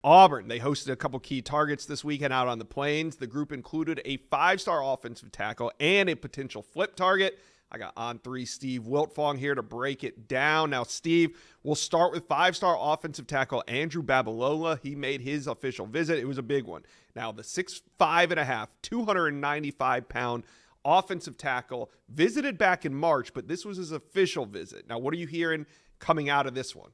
Auburn, they hosted a couple key targets this weekend out on the Plains. The group included a 5-star offensive tackle and a potential flip target. I got On3 Steve Wiltfong here to break it down. Now, Steve, we'll start with 5-star offensive tackle Andrew Babalola. He made his official visit. It was a big one. Now, the 6'5.5", 295-pound offensive tackle visited back in March, but this was his official visit. Now, what are you hearing coming out of this one?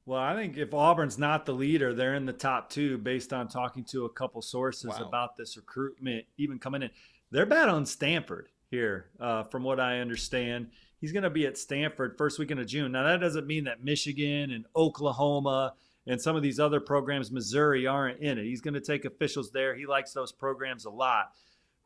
Well, I think if Auburn's not the leader, they're in the top two based on talking to a couple sources about this recruitment, even coming in. They're battling Stanford here, from what I understand. He's going to be at Stanford first weekend of June. Now, that doesn't mean that Michigan and Oklahoma and some of these other programs, Missouri, aren't in it. He's going to take officials there. He likes those programs a lot.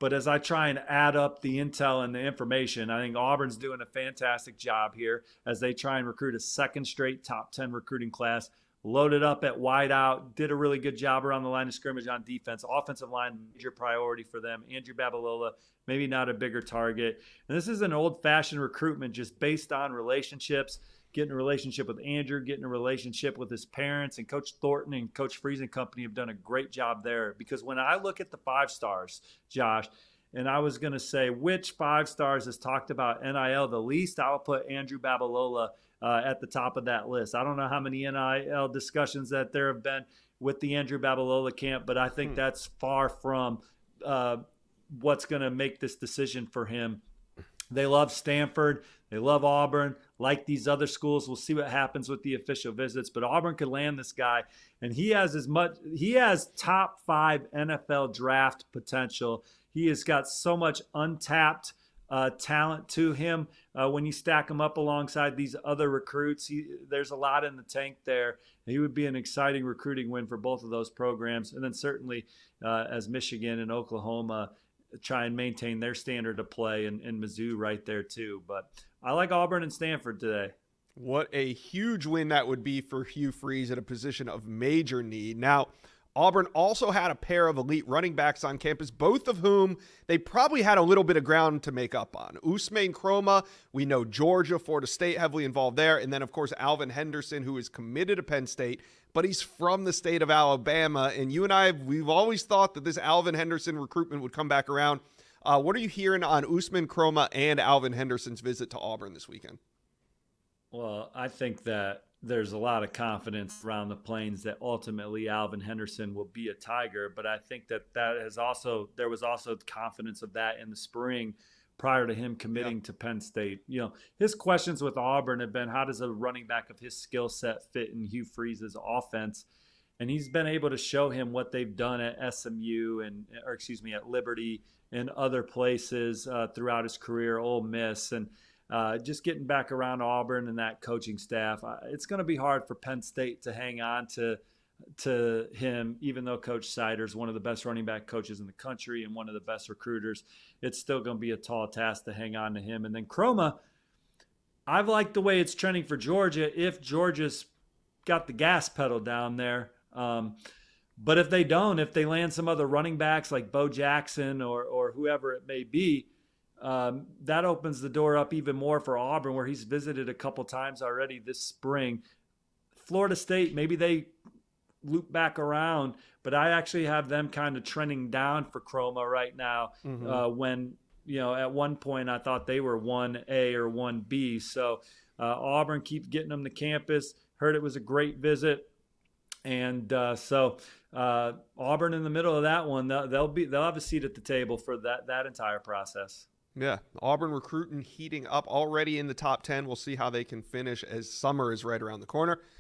But as I try and add up the intel and the information, I think Auburn's doing a fantastic job here as they try and recruit a second straight top 10 recruiting class. Loaded up at wideout, did a really good job around the line of scrimmage on defense. Offensive line, major priority for them. Andrew Babalola, maybe not a bigger target. And this is an old-fashioned recruitment just based on relationships, getting a relationship with Andrew, getting a relationship with his parents, and Coach Thornton and Coach Freeze and company have done a great job there. Because when I look at the 5 stars, Josh, and I was going to say which 5 stars has talked about NIL the least, I'll put Andrew Babalola at the top of that list. I don't know how many NIL discussions that there have been with the Andrew Babalola camp, but I think that's far from what's going to make this decision for him. They love Stanford. They love Auburn. Like these other schools, we'll see what happens with the official visits. But Auburn could land this guy, and he has top 5 NFL draft potential. He has got so much untapped talent to him. When you stack him up alongside these other recruits, there's a lot in the tank there. He would be an exciting recruiting win for both of those programs. And then certainly as Michigan and Oklahoma try and maintain their standard of play, and Mizzou right there too. But I like Auburn and Stanford today. What a huge win that would be for Hugh Freeze at a position of major need. Now, Auburn also had a pair of elite running backs on campus, both of whom they probably had a little bit of ground to make up on. Usman Kroma, we know Georgia, Florida State heavily involved there. And then, of course, Alvin Henderson, who is committed to Penn State, but he's from the state of Alabama. And you and I, we've always thought that this Alvin Henderson recruitment would come back around. What are you hearing on Usman Kroma and Alvin Henderson's visit to Auburn this weekend? Well, I think that there's a lot of confidence around the Plains that ultimately Alvin Henderson will be a Tiger, but I think that there was also confidence of that in the spring prior to him committing to Penn State. You know, his questions with Auburn have been, how does a running back of his skill set fit in Hugh Freeze's offense? And he's been able to show him what they've done at SMU at Liberty and other places throughout his career, Ole Miss, and just getting back around Auburn and that coaching staff. It's going to be hard for Penn State to hang on to him, even though Coach Sider's one of the best running back coaches in the country and one of the best recruiters. It's still going to be a tall task to hang on to him. And then Kroma, I've liked the way it's trending for Georgia if Georgia's got the gas pedal down there. But if they don't, if they land some other running backs like Bo Jackson or whoever it may be, that opens the door up even more for Auburn, where he's visited a couple times already this spring. Florida State, maybe they loop back around, but I actually have them kind of trending down for Kroma right now. When, at one point I thought they were 1A or 1B. So Auburn keeps getting them to campus. Heard it was a great visit. And so Auburn in the middle of that one, they'll have a seat at the table for that entire process. Yeah, Auburn recruiting heating up already in the top 10. We'll see how they can finish as summer is right around the corner.